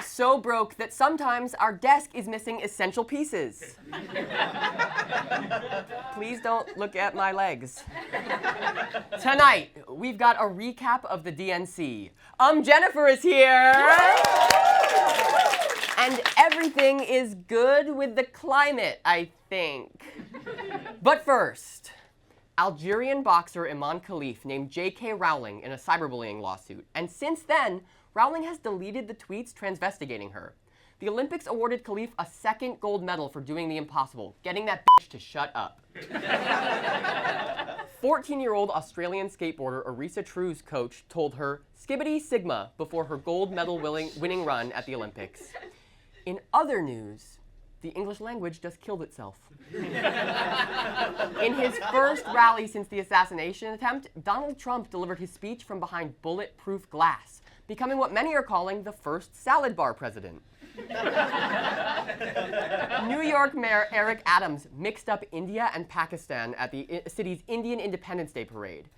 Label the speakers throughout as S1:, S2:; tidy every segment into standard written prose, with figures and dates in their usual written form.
S1: so broke that sometimes our desk is missing essential pieces. Please don't look at my legs. Tonight, we've got a recap of the DNC. Jennifer is here. And everything is good with the climate, I think. But first, Algerian boxer Iman Khalif named J.K. Rowling in a cyberbullying lawsuit, and since then, Rowling has deleted the tweets transvestigating her. The Olympics awarded Khalif a second gold medal for doing the impossible, getting that bitch to shut up. 14-year-old Australian skateboarder Arisa True's coach told her "Skibbity Sigma" before her gold medal winning run at the Olympics. In other news, the English language just killed itself. In his first rally since the assassination attempt, Donald Trump delivered his speech from behind bulletproof glass, becoming what many are calling the first salad bar president. New York Mayor Eric Adams mixed up India and Pakistan at the city's Indian Independence Day parade.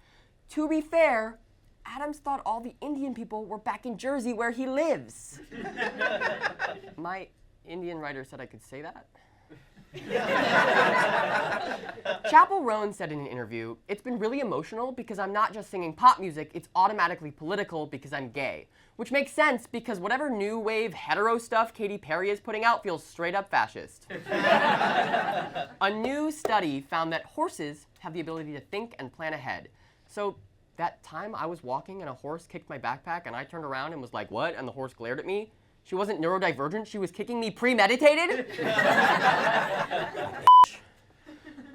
S1: To be fair, Adams thought all the Indian people were back in Jersey where he lives. My Indian writer said I could say that. Chappell Roan said in an interview, "It's been really emotional because I'm not just singing pop music, it's automatically political because I'm gay." Which makes sense because whatever new wave hetero stuff Katy Perry is putting out feels straight up fascist. A new study found that horses have the ability to think and plan ahead. So that time I was walking and a horse kicked my backpack and I turned around and was like, "What?" And the horse glared at me. She wasn't neurodivergent, she was kicking me premeditated?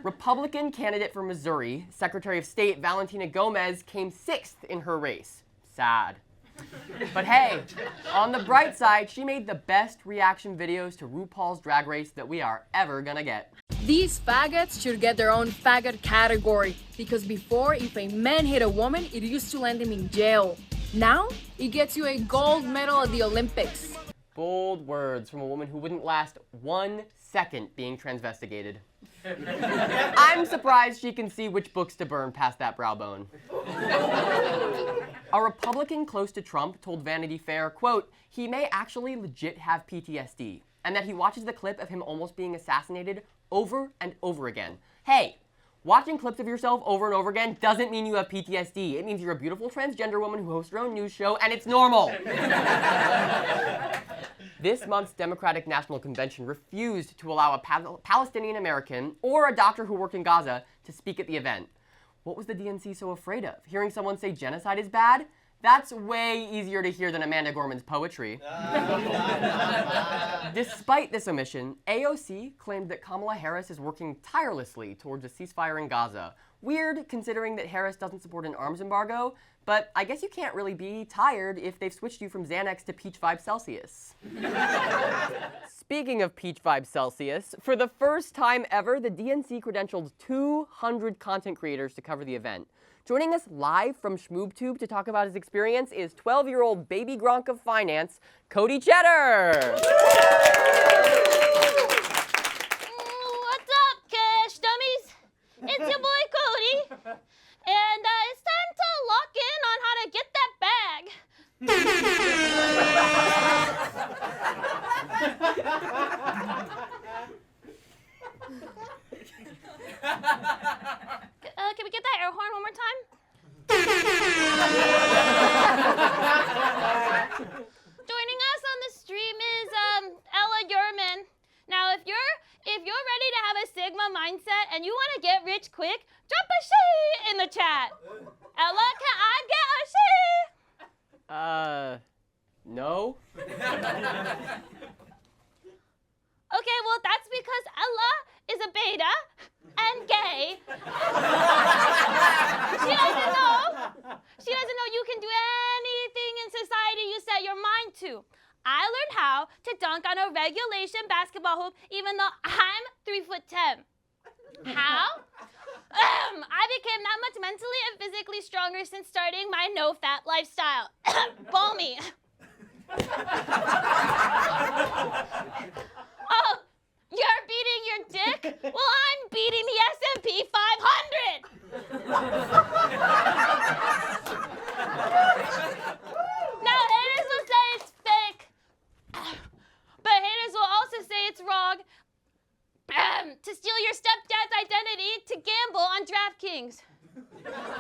S1: Republican candidate for Missouri, Secretary of State Valentina Gomez, came 6th in her race. Sad. But hey, on the bright side, she made the best reaction videos to RuPaul's Drag Race that we are ever gonna get.
S2: These faggots should get their own faggot category, because before, if a man hit a woman, it used to land him in jail. Now, it gets you a gold medal at the Olympics.
S1: Bold words from a woman who wouldn't last 1 second being transvestigated. I'm surprised she can see which books to burn past that brow bone. A Republican close to Trump told Vanity Fair, quote, "He may actually legit have PTSD, and that he watches the clip of him almost being assassinated over and over again." Hey, watching clips of yourself over and over again doesn't mean you have PTSD. It means you're a beautiful transgender woman who hosts her own news show, and it's normal. This month's Democratic National Convention refused to allow a Palestinian American or a doctor who worked in Gaza to speak at the event. What was the DNC so afraid of? Hearing someone say genocide is bad? That's way easier to hear than Amanda Gorman's poetry. Despite this omission, AOC claimed that Kamala Harris is working tirelessly towards a ceasefire in Gaza. Weird, considering that Harris doesn't support an arms embargo, but I guess you can't really be tired if they've switched you from Xanax to Peach Vibe Celsius. Speaking of Peach Vibe Celsius, for the first time ever, the DNC credentialed 200 content creators to cover the event. Joining us live from SchmoobTube to talk about his experience is 12-year-old baby gronk of finance, Cody Cheddar.
S3: What's up, cash dummies? It's your boy Cody, and it's time to lock in on how to get that bag. Can we get that air horn one more time? Joining us on the stream is Yurman. Now, if you're ready to have a Sigma mindset and you want to get rich quick, drop a she in the chat. Ella, can I get a she?
S1: No.
S3: Okay, well, that's because Ella is a beta and gay. She doesn't know you can do anything in society you set your mind to. I learned how to dunk on a regulation basketball hoop even though I'm 3'10". How? I became that much mentally and physically stronger since starting my no-fat lifestyle. Balmy. Oh, you're beating your dick? Well, I'm beating the S&P 500. Now, haters will say it's fake. to steal your stepdad's identity to gamble on DraftKings.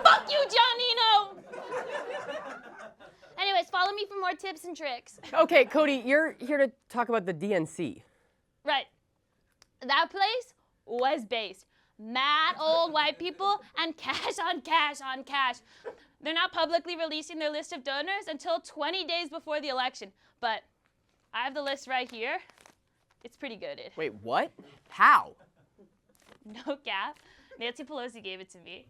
S3: Fuck you, Giannino! Anyways, follow me for more tips and tricks.
S1: Okay, Cody, you're here to talk about the DNC.
S3: Right. That place was based. Mad old white people and cash on cash on cash. They're not publicly releasing their list of donors until 20 days before the election. But I have the list right here. It's pretty good.
S1: Wait, what? How?
S3: No cap. Nancy Pelosi gave it to me.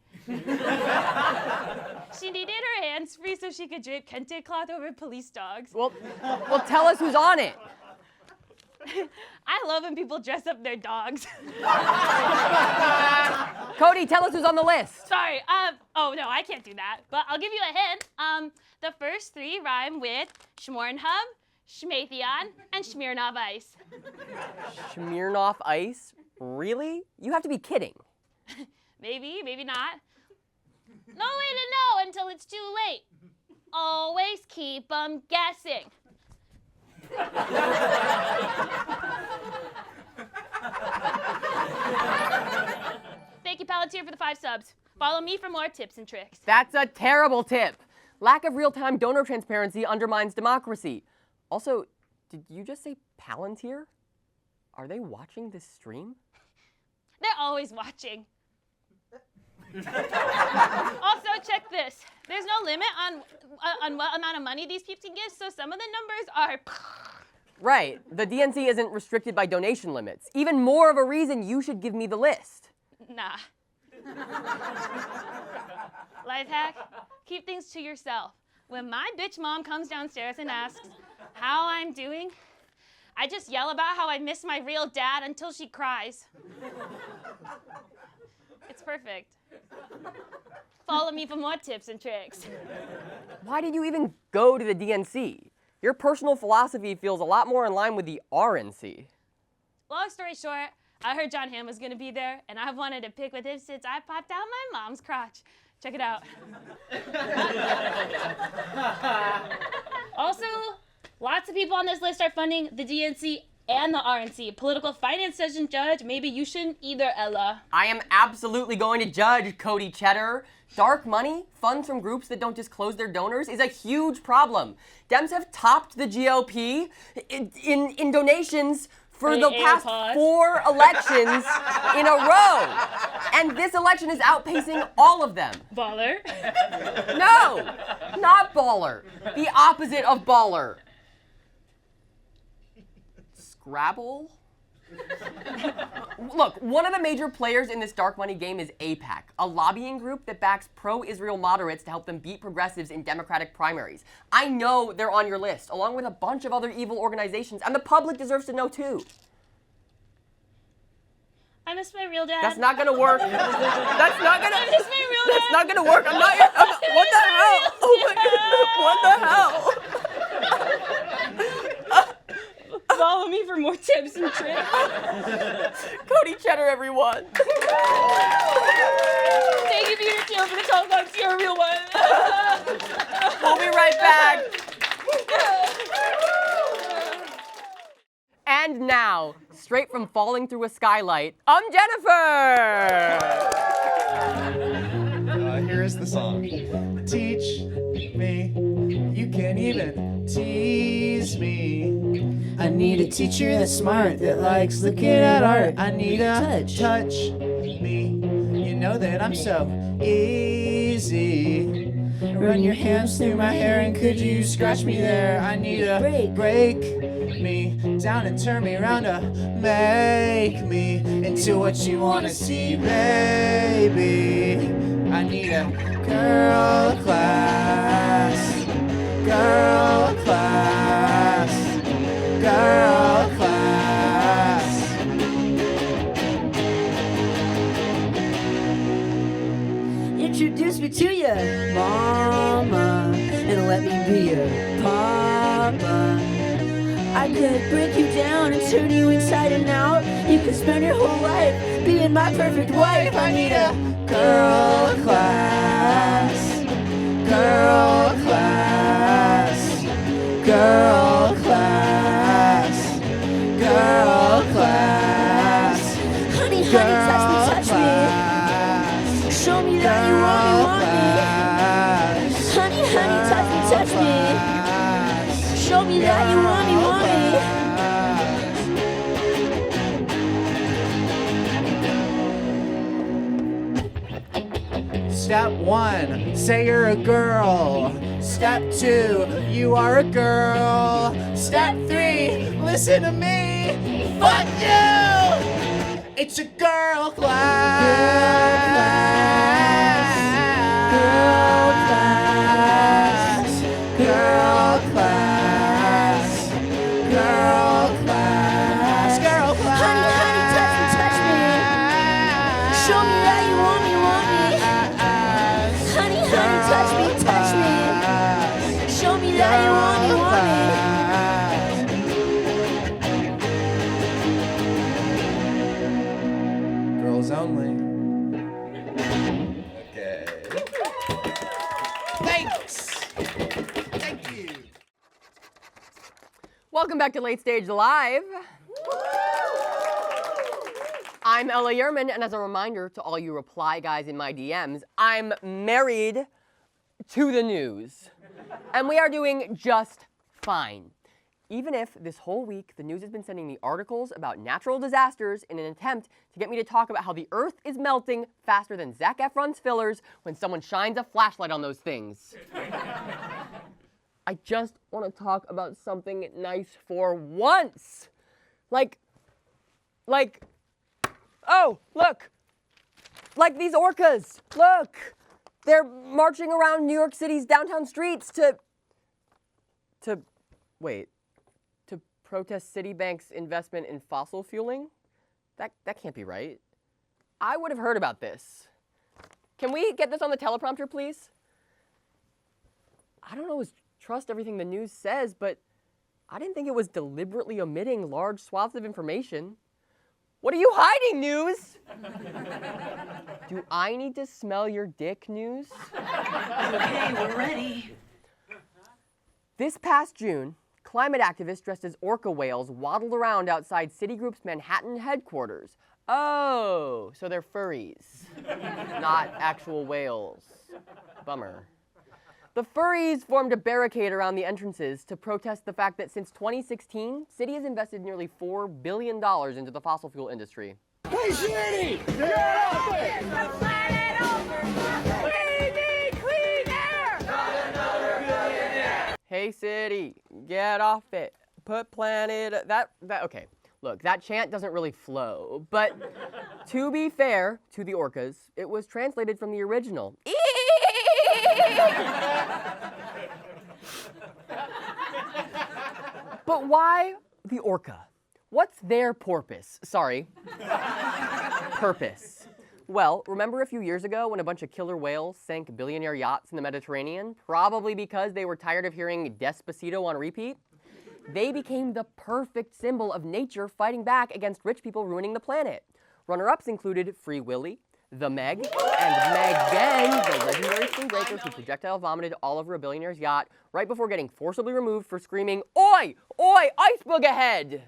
S3: She needed her hands free so she could drape kente cloth over police dogs.
S1: Well, tell us who's on it.
S3: I love when people dress up their dogs.
S1: Cody, tell us who's on the list.
S3: Sorry, oh no, I can't do that. But I'll give you a hint. The first three rhyme with Schmornhub, Schmathion, and Smirnoff Ice.
S1: Smirnoff Ice? Really? You have to be kidding.
S3: Maybe, maybe not. No way to know until it's too late. Always keep 'em guessing. Thank you, Palantir, for the 5 subs. Follow me for more tips and tricks.
S1: That's a terrible tip. Lack of real-time donor transparency undermines democracy. Also, did you just say Palantir? Are they watching this stream?
S3: They're always watching. Also, check this. There's no limit on what amount of money these peeps can give, so some of the numbers are...
S1: Right. The DNC isn't restricted by donation limits. Even more of a reason you should give me the list.
S3: Nah. Life hack, keep things to yourself. When my bitch mom comes downstairs and asks how I'm doing, I just yell about how I miss my real dad until she cries. It's perfect. Follow me for more tips and tricks.
S1: Why did you even go to the DNC? Your personal philosophy feels a lot more in line with the RNC.
S3: Long story short, I heard John Hamm was gonna be there, and I've wanted to pick with him since I popped out my mom's crotch. Check it out. Also, lots of people on this list are funding the DNC and the RNC. Political finance doesn't judge. Maybe you shouldn't either, Ella.
S1: I am absolutely going to judge Cody Cheddar. Dark money, funds from groups that don't disclose their donors, is a huge problem. Dems have topped the GOP in donations for the past 4 elections in a row. And this election is outpacing all of them.
S3: Baller.
S1: No, not baller. The opposite of baller. Scrabble? Look, one of the major players in this dark money game is AIPAC, a lobbying group that backs pro-Israel moderates to help them beat progressives in Democratic primaries. I know they're on your list, along with a bunch of other evil organizations, and the public deserves to know too.
S3: I miss my real dad.
S1: That's not gonna work. That's not gonna.
S3: I miss my real dad.
S1: That's not gonna work. I'm not. What the hell? Oh my God! What the hell?
S3: Follow me for more tips and tricks.
S1: Cody Cheddar, everyone.
S3: Thank you, Peter Thiel, for the 12 bucks. You're a real one.
S1: We'll be right back. And now, straight from falling through a skylight, I'm Jennifer.
S4: Here is the song. Teach me, you can't even tease me. I need a teacher that's smart, that likes looking at art. I need a touch me. You know that I'm so easy. Run your hands through my hair and could you scratch me there? I need a break me down and turn me around to make me into what you wanna see, baby. I need a girl class, girl class, girl class. Introduce me to ya, mama, and let me be your papa. I could break you down and turn you inside and out. You could spend your whole life being my perfect wife. I need a girl class, girl class, girl class, girl class. Honey, Step 1, say you're a girl. Step 2, you are a girl. Step 3, listen to me. Fuck you! It's a girl class. Girl class. Girl class. Girl class. Girl class.
S5: Honey, touch me. Show me that you want me. Honey, touch me. Show me that you want me.
S4: Girls only. Okay. Thanks. Thank you.
S1: Welcome back to Late Stage Live. I'm Ella Yurman, and as a reminder to all you reply guys in my DMs, I'm married to the news. And we are doing just fine. Even if this whole week the news has been sending me articles about natural disasters in an attempt to get me to talk about how the earth is melting faster than Zac Efron's fillers when someone shines a flashlight on those things. I just want to talk about something nice for once. Like, oh, look. Like these orcas. Look. They're marching around New York City's downtown streets to protest Citibank's investment in fossil fueling? That can't be right. I would have heard about this. Can we get this on the teleprompter, please? I don't always trust everything the news says, but I didn't think it was deliberately omitting large swaths of information. What are you hiding, news? Do I need to smell your dick, news?
S5: Okay, we're ready.
S1: This past June, climate activists dressed as orca whales waddled around outside Citigroup's Manhattan headquarters. Oh, so they're furries, not actual whales. Bummer. The furries formed a barricade around the entrances to protest the fact that since 2016, Citi has invested nearly $4 billion into the fossil fuel industry.
S6: Hey, Shitty! Get off it! We need clean air! Not another billionaire!
S1: Hey, Citi, get off it. Put planet... Okay, look, that chant doesn't really flow, but to be fair to the orcas, it was translated from the original. But why the orca? What's their porpoise? Sorry. Purpose. Well, remember a few years ago when a bunch of killer whales sank billionaire yachts in the Mediterranean? Probably because they were tired of hearing Despacito on repeat? They became the perfect symbol of nature fighting back against rich people ruining the planet. Runner-ups included Free Willy, the Meg, and Megan, the legendary spring breaker who projectile vomited all over a billionaire's yacht right before getting forcibly removed for screaming, "Oi! Oi! Icebook ahead!"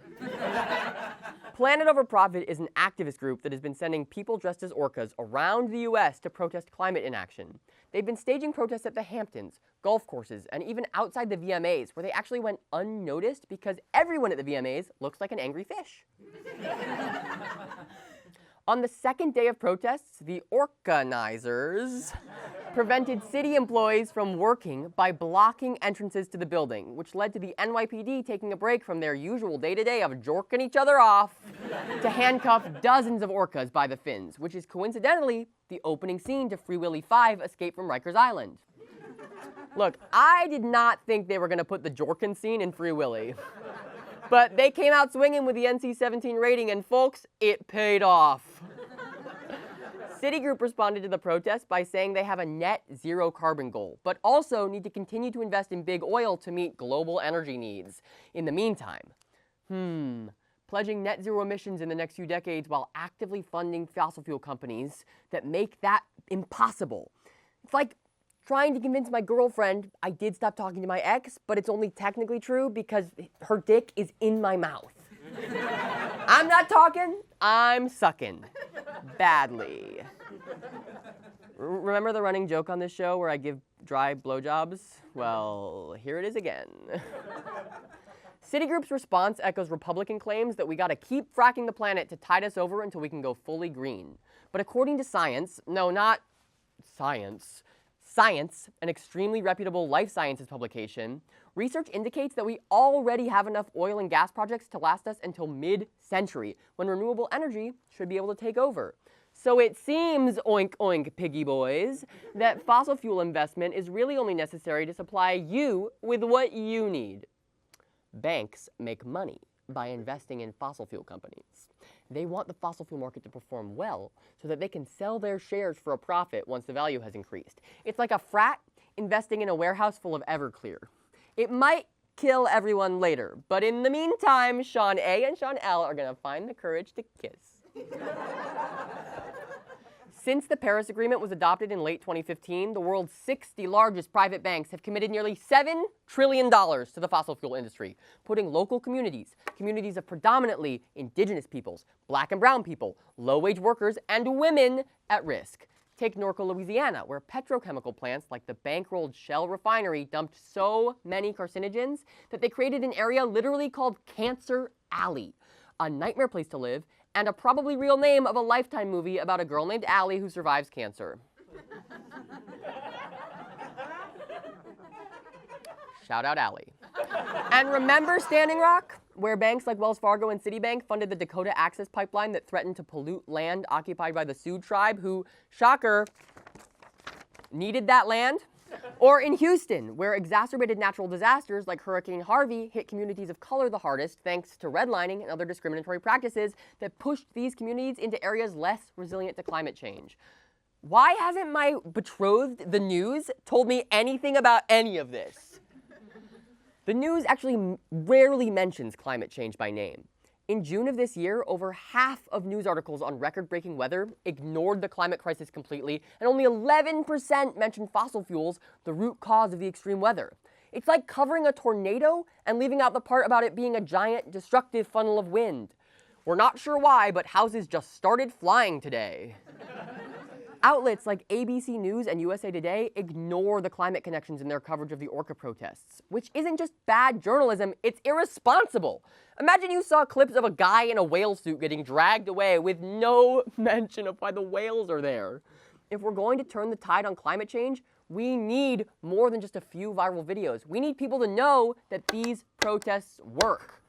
S1: Planet Over Profit is an activist group that has been sending people dressed as orcas around the U.S. to protest climate inaction. They've been staging protests at the Hamptons, golf courses, and even outside the VMAs, where they actually went unnoticed because everyone at the VMAs looks like an angry fish. On the second day of protests, the organizers prevented Citi employees from working by blocking entrances to the building, which led to the NYPD taking a break from their usual day-to-day of jorking each other off to handcuff dozens of orcas by the fins, which is coincidentally the opening scene to Free Willy 5: Escape from Rikers Island. Look, I did not think they were going to put the jorkin scene in Free Willy. But they came out swinging with the NC-17 rating, and folks, it paid off. Citigroup responded to the protest by saying they have a net zero carbon goal, but also need to continue to invest in big oil to meet global energy needs. In the meantime, pledging net zero emissions in the next few decades while actively funding fossil fuel companies that make that impossible. It's like trying to convince my girlfriend I did stop talking to my ex, but it's only technically true because her dick is in my mouth. I'm not talking, I'm sucking. Badly. Remember the running joke on this show where I give dry blowjobs? Well, here it is again. Citigroup's response echoes Republican claims that we gotta keep fracking the planet to tide us over until we can go fully green. But according to science, no, not Science, an extremely reputable life sciences publication, research indicates that we already have enough oil and gas projects to last us until mid-century, when renewable energy should be able to take over. So it seems, oink oink piggy boys, that fossil fuel investment is really only necessary to supply you with what you need. Banks make money by investing in fossil fuel companies. They want the fossil fuel market to perform well so that they can sell their shares for a profit once the value has increased. It's like a frat investing in a warehouse full of Everclear. It might kill everyone later, but in the meantime, Sean A and Sean L are gonna find the courage to kiss. Since the Paris Agreement was adopted in late 2015, the world's 60 largest private banks have committed nearly $7 trillion to the fossil fuel industry, putting local communities of predominantly indigenous peoples, black and brown people, low-wage workers, and women at risk. Take Norco, Louisiana, where petrochemical plants like the bankrolled Shell refinery dumped so many carcinogens that they created an area literally called Cancer Alley, a nightmare place to live, and a probably real name of a Lifetime movie about a girl named Allie who survives cancer. Shout out Allie. And remember Standing Rock, where banks like Wells Fargo and Citibank funded the Dakota Access Pipeline that threatened to pollute land occupied by the Sioux tribe who, shocker, needed that land? Or in Houston, where exacerbated natural disasters like Hurricane Harvey hit communities of color the hardest thanks to redlining and other discriminatory practices that pushed these communities into areas less resilient to climate change. Why hasn't my betrothed, the news, told me anything about any of this? The news actually rarely mentions climate change by name. In June of this year, over half of news articles on record-breaking weather ignored the climate crisis completely, and only 11% mentioned fossil fuels, the root cause of the extreme weather. It's like covering a tornado and leaving out the part about it being a giant, destructive funnel of wind. We're not sure why, but houses just started flying today. Outlets like ABC News and USA Today ignore the climate connections in their coverage of the Orca protests, which isn't just bad journalism, it's irresponsible. Imagine you saw clips of a guy in a whale suit getting dragged away with no mention of why the whales are there. If we're going to turn the tide on climate change, we need more than just a few viral videos. We need people to know that these protests work.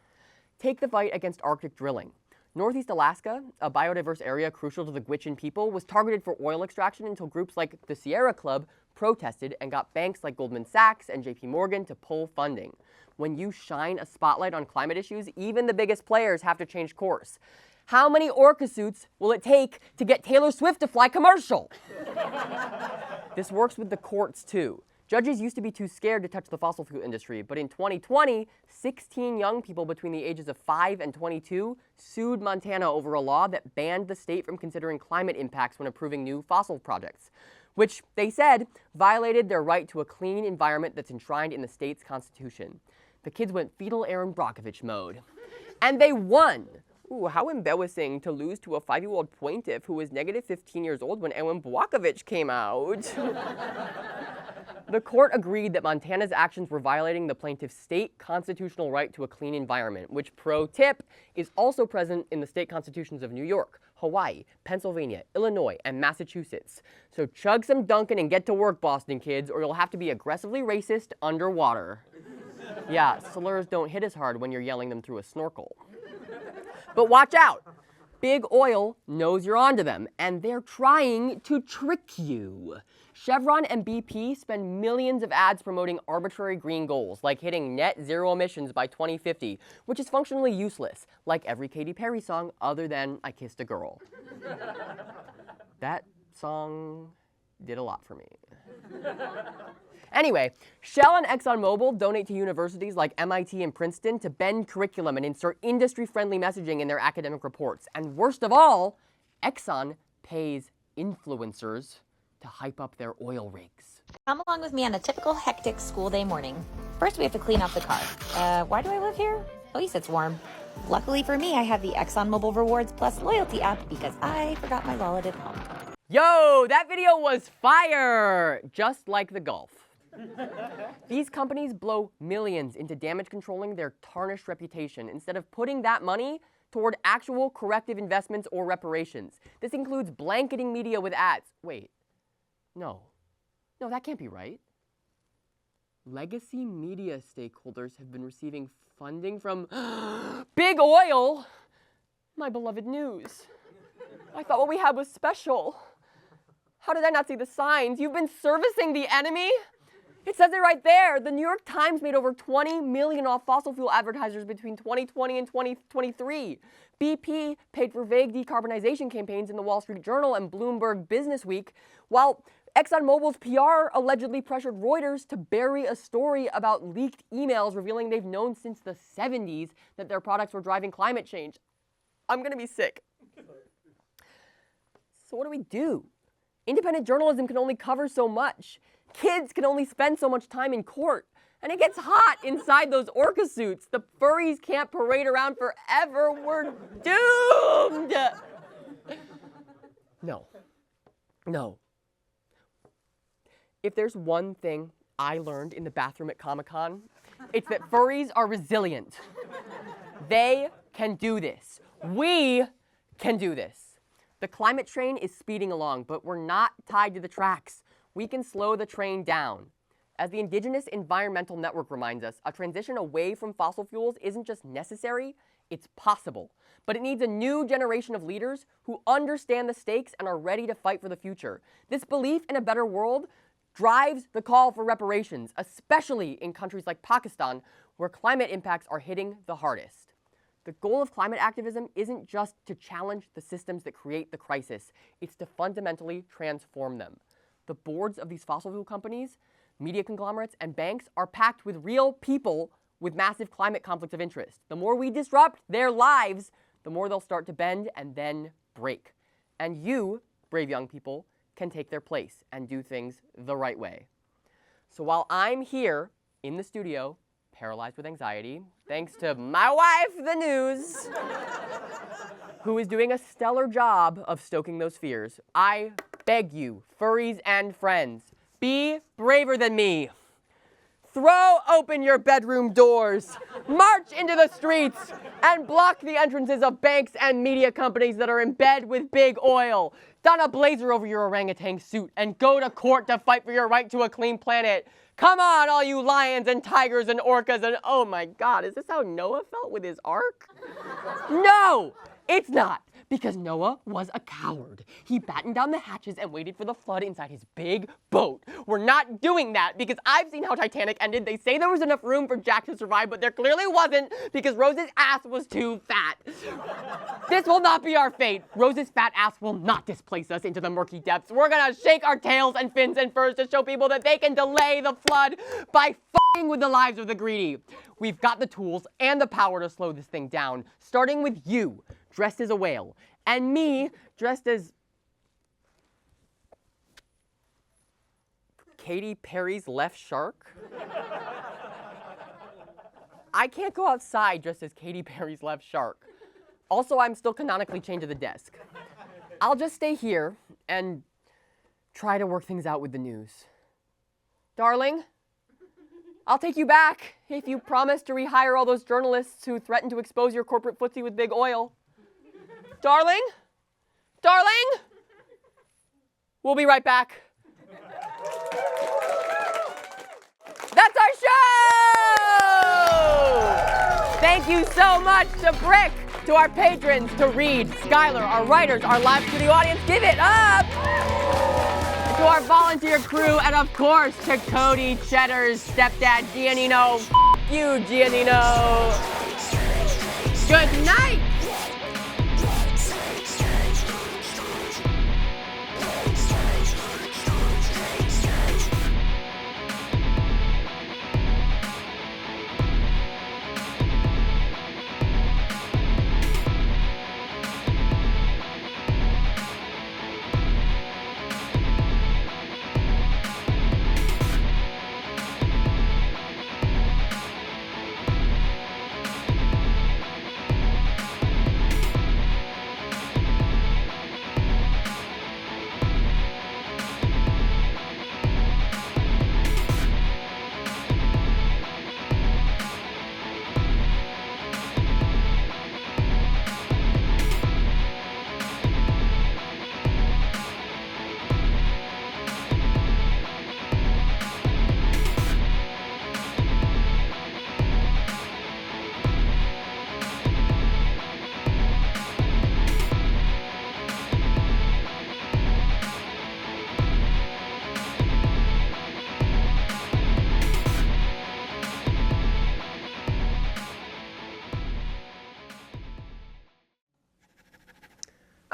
S1: Take the fight against Arctic drilling. Northeast Alaska, a biodiverse area crucial to the Gwich'in people, was targeted for oil extraction until groups like the Sierra Club protested and got banks like Goldman Sachs and JP Morgan to pull funding. When you shine a spotlight on climate issues, even the biggest players have to change course. How many orca suits will it take to get Taylor Swift to fly commercial? This works with the courts too. Judges used to be too scared to touch the fossil fuel industry, but in 2020, 16 young people between the ages of 5 and 22 sued Montana over a law that banned the state from considering climate impacts when approving new fossil projects, which they said violated their right to a clean environment that's enshrined in the state's constitution. The kids went fetal Erin Brockovich mode. And they won! Ooh, how embarrassing to lose to a 5-year-old plaintiff who was negative 15 years old when Erin Brockovich came out. The court agreed that Montana's actions were violating the plaintiff's state constitutional right to a clean environment, which, pro tip, is also present in the state constitutions of New York, Hawaii, Pennsylvania, Illinois, and Massachusetts. So chug some Dunkin' and get to work, Boston kids, or you'll have to be aggressively racist underwater. Yeah, slurs don't hit as hard when you're yelling them through a snorkel. But watch out! Big oil knows you're onto them, and they're trying to trick you. Chevron and BP spend millions of ads promoting arbitrary green goals, like hitting net zero emissions by 2050, which is functionally useless, like every Katy Perry song other than I Kissed a Girl. That song did a lot for me. Anyway, Shell and ExxonMobil donate to universities like MIT and Princeton to bend curriculum and insert industry-friendly messaging in their academic reports. And worst of all, Exxon pays influencers to hype up their oil rigs.
S7: Come along with me on a typical hectic school day morning. First, we have to clean out the car. Why do I live here? At least it's warm. Luckily for me, I have the ExxonMobil Rewards Plus loyalty app because I forgot my wallet at home.
S1: Yo, that video was fire! Just like the Gulf. These companies blow millions into damage controlling their tarnished reputation instead of putting that money toward actual corrective investments or reparations. This includes blanketing media with ads. Wait, No, that can't be right. Legacy media stakeholders have been receiving funding from Big Oil. My beloved news. I thought what we had was special. How did I not see the signs? You've been servicing the enemy? It says it right there. The New York Times made over $20 million off fossil fuel advertisers between 2020 and 2023. BP paid for vague decarbonization campaigns in the Wall Street Journal and Bloomberg Business Week, while ExxonMobil's PR allegedly pressured Reuters to bury a story about leaked emails revealing they've known since the 70s that their products were driving climate change. I'm gonna be sick. So what do we do? Independent journalism can only cover so much. Kids can only spend so much time in court. And it gets hot inside those orca suits. The furries can't parade around forever. We're doomed! No. If there's one thing I learned in the bathroom at Comic-Con, it's that furries are resilient. They can do this. We can do this. The climate train is speeding along, but we're not tied to the tracks. We can slow the train down. As the Indigenous Environmental Network reminds us, a transition away from fossil fuels isn't just necessary, it's possible. But it needs a new generation of leaders who understand the stakes and are ready to fight for the future. This belief in a better world drives the call for reparations, especially in countries like Pakistan, where climate impacts are hitting the hardest. The goal of climate activism isn't just to challenge the systems that create the crisis, it's to fundamentally transform them. The boards of these fossil fuel companies, media conglomerates, and banks are packed with real people with massive climate conflicts of interest. The more we disrupt their lives, the more they'll start to bend and then break. And you, brave young people, can take their place and do things the right way. So while I'm here in the studio, paralyzed with anxiety, thanks to my wife, the news, who is doing a stellar job of stoking those fears, I beg you, furries and friends, be braver than me. Throw open your bedroom doors, march into the streets, and block the entrances of banks and media companies that are in bed with Big Oil. Don a blazer over your orangutan suit and go to court to fight for your right to a clean planet. Come on, all you lions and tigers and orcas and oh my God, is this how Noah felt with his ark? No, it's not. Because Noah was a coward. He battened down the hatches and waited for the flood inside his big boat. We're not doing that because I've seen how Titanic ended. They say there was enough room for Jack to survive, but there clearly wasn't because Rose's ass was too fat. This will not be our fate. Rose's fat ass will not displace us into the murky depths. We're gonna shake our tails and fins and furs to show people that they can delay the flood by f***ing with the lives of the greedy. We've got the tools and the power to slow this thing down, starting with you, dressed as a whale, and me, dressed as Katy Perry's left shark. I can't go outside dressed as Katy Perry's left shark. Also, I'm still canonically chained to the desk. I'll just stay here and try to work things out with the news. Darling, I'll take you back if you promise to rehire all those journalists who threatened to expose your corporate footsie with Big Oil. Darling? We'll be right back. That's our show! Thank you so much to Brick, to our patrons, to Reid, Skylar, our writers, our live studio audience. Give it up! To our volunteer crew, and of course to Cody, Cheddar's stepdad, Giannino. F*** you, Giannino. Good night!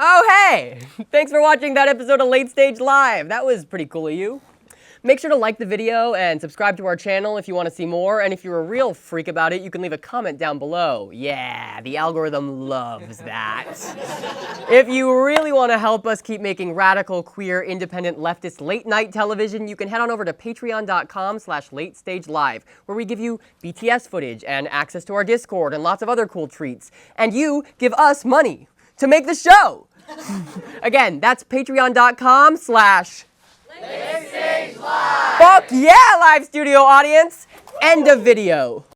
S1: Oh, hey! Thanks for watching that episode of Late Stage Live. That was pretty cool of you. Make sure to like the video and subscribe to our channel if you want to see more, and if you're a real freak about it, you can leave a comment down below. Yeah, the algorithm loves that. If you really want to help us keep making radical, queer, independent, leftist late-night television, you can head on over to patreon.com/latestagelive, where we give you BTS footage and access to our Discord and lots of other cool treats. And you give us money to make the show. Again, that's patreon.com/ Fuck yeah, live studio audience! End of video.